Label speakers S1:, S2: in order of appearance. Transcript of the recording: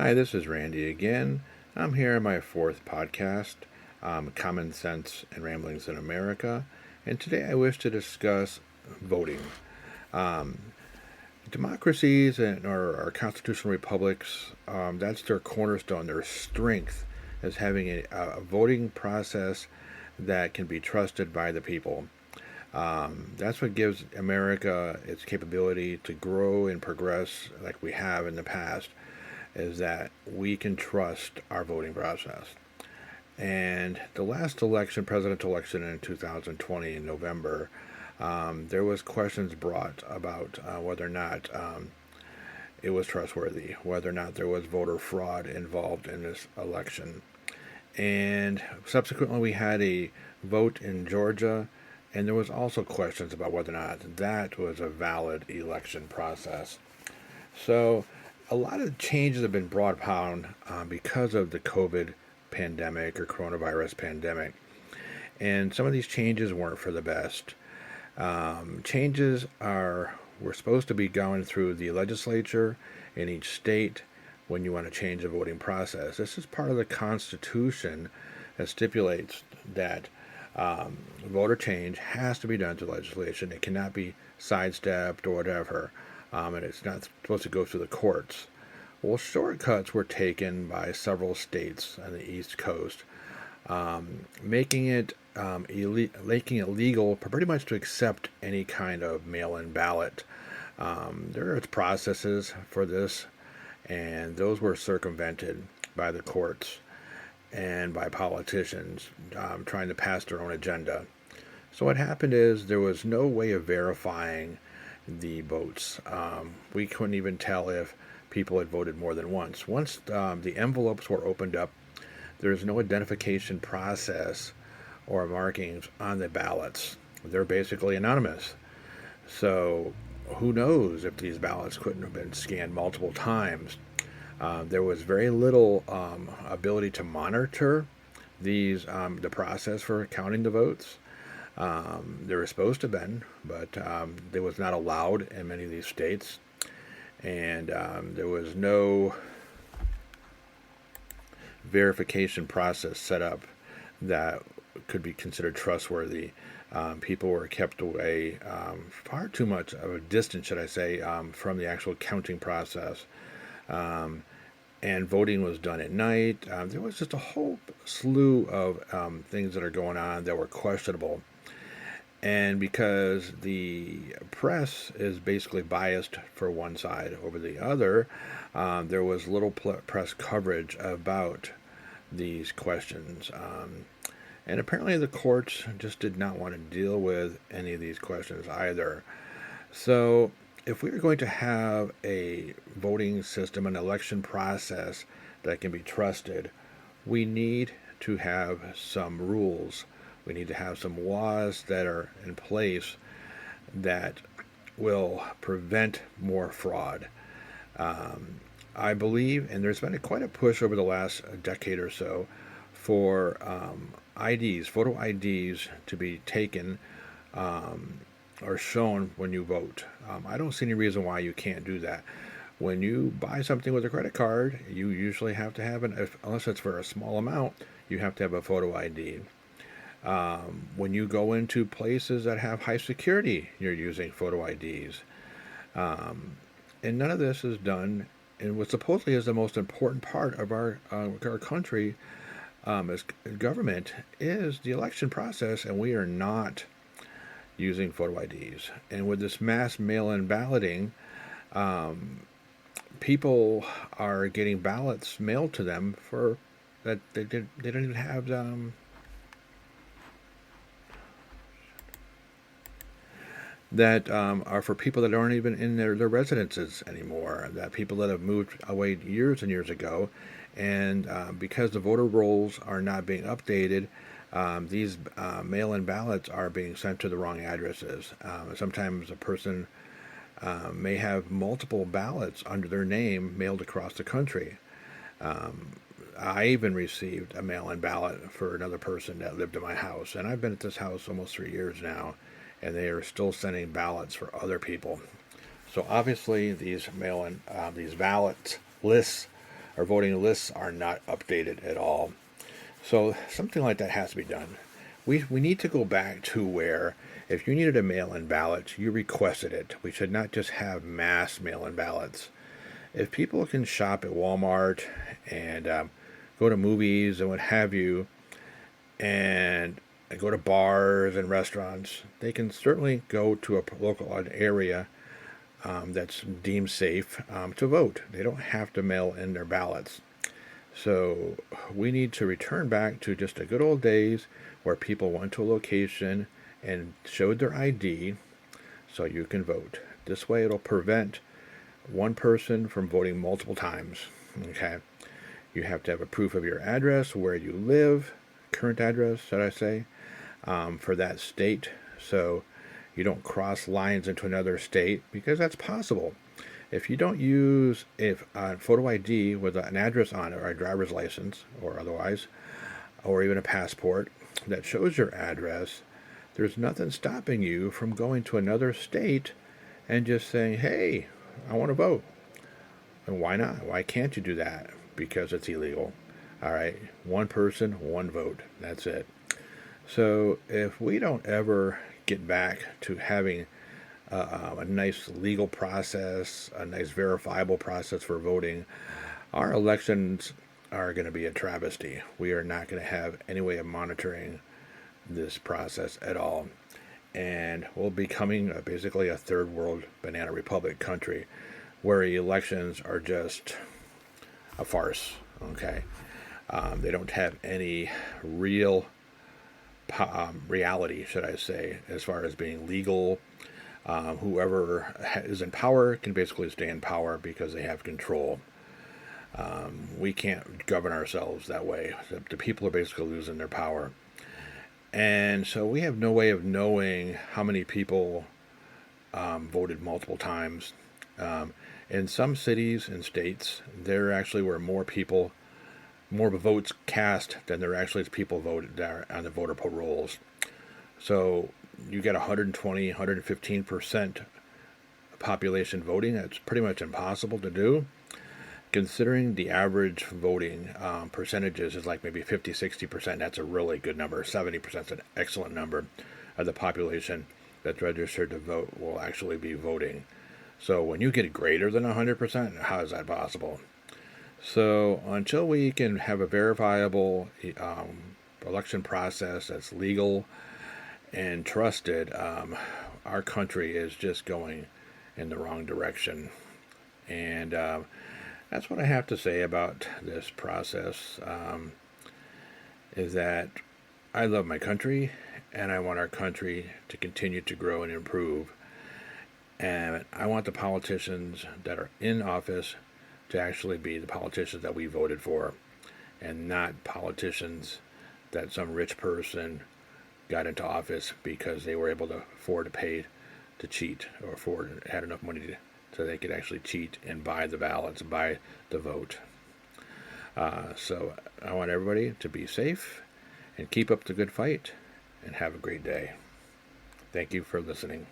S1: Hi, this is Randy again. I'm here on my fourth podcast, Common Sense and Ramblings in America, and today I wish to discuss voting. Um, Democracies and our constitutional republics, that's their cornerstone, their strength is having a voting process that can be trusted by the people. That's what gives America its capability to grow and progress like we have in the past, is that we can trust our voting process. And the last election, presidential election in 2020 in November, there was questions brought about whether or not it was trustworthy, whether or not there was voter fraud involved in this election. And subsequently, we had a vote in Georgia, and there was also questions about whether or not that was a valid election process. So, a lot of changes have been brought upon because of the COVID pandemic or coronavirus pandemic, and some of these changes weren't for the best. Changes are we're supposed to be going through the legislature in each state when you want to change the voting process. This is part of the Constitution that stipulates that voter change has to be done through legislation. It cannot be sidestepped or whatever, and it's not supposed to go through the courts. Well, shortcuts were taken by several states on the East Coast, making it legal pretty much to accept any kind of mail-in ballot. There are processes for this, and those were circumvented by the courts and by politicians trying to pass their own agenda. So what happened is there was no way of verifying the votes. We couldn't even tell if people had voted more than once. Once the envelopes were opened up, there's no identification process or markings on the ballots. They're basically anonymous. So who knows if these ballots couldn't have been scanned multiple times. There was very little ability to monitor the process for counting the votes. There were supposed to have been, but it was not allowed in many of these states. And there was no verification process set up that could be considered trustworthy. People were kept away far too much of a distance, should I say, from the actual counting process. And voting was done at night. There was just a whole slew of things that are going on that were questionable. And because the press is basically biased for one side over the other, there was little press coverage about these questions. And apparently the courts just did not want to deal with any of these questions either. So if we are going to have a voting system, an election process that can be trusted, we need to have some rules. We need to have some laws that are in place that will prevent more fraud. I believe, and there's been quite a push over the last decade or so for IDs, photo IDs, to be taken or shown when you vote. I don't see any reason why you can't do that. When you buy something with a credit card, you usually have to have unless it's for a small amount, you have to have a photo ID. When you go into places that have high security, you're using photo IDs. And none of this is done in what supposedly is the most important part of our country as government is the election process, and we are not using photo IDs. And with this mass mail-in balloting, people are getting ballots mailed to them for that they don't even have that are for people that aren't even in their residences anymore, that people that have moved away years and years ago. And because the voter rolls are not being updated, these mail-in ballots are being sent to the wrong addresses. Sometimes a person may have multiple ballots under their name mailed across the country. I even received a mail-in ballot for another person that lived in my house, and I've been at this house almost 3 years now, and they are still sending ballots for other people. So obviously, these ballot lists our voting lists are not updated at all. So something like that has to be done. We need to go back to where if you needed a mail-in ballot, you requested it. We should not just have mass mail-in ballots. If people can shop at Walmart and go to movies and what have you, and go to bars and restaurants, they can certainly go to a local area that's deemed safe to vote. They don't have to mail in their ballots. So we need to return back to just the good old days where people went to a location and showed their ID so you can vote. This way it'll prevent one person from voting multiple times. Okay? You have to have a proof of your address, where you live, current address, should I say, for that state. So you don't cross lines into another state, because that's possible. If you don't use a photo ID with an address on it, or a driver's license or otherwise, or even a passport that shows your address, there's nothing stopping you from going to another state and just saying, hey, I want to vote. And why not? Why can't you do that? Because it's illegal. All right, one person, one vote. That's it. So if we don't ever get back to having a nice legal process, a nice verifiable process for voting, our elections are going to be a travesty. We are not going to have any way of monitoring this process at all. And we'll be becoming basically a third world banana republic country where elections are just a farce. Okay. They don't have any real reality, should I say, as far as being legal. Whoever is in power can basically stay in power because they have control. We can't govern ourselves that way. The people are basically losing their power. And so we have no way of knowing how many people voted multiple times. In some cities and states, there actually were more votes cast than there actually is people voted there on the voter poll rolls. So you get 120, 115% population voting. That's pretty much impossible to do. Considering the average voting percentages is like maybe 50, 60%, that's a really good number. 70% is an excellent number of the population that's registered to vote will actually be voting. So when you get greater than 100%, how is that possible? So until we can have a verifiable election process that's legal and trusted, our country is just going in the wrong direction. And that's what I have to say about this process, is that I love my country, and I want our country to continue to grow and improve. And I want the politicians that are in office to actually be the politicians that we voted for, and not politicians that some rich person got into office because they were able to afford to pay to cheat, or had enough money so they could actually cheat and buy the ballots, buy the vote. So I want everybody to be safe and keep up the good fight and have a great day. Thank you for listening.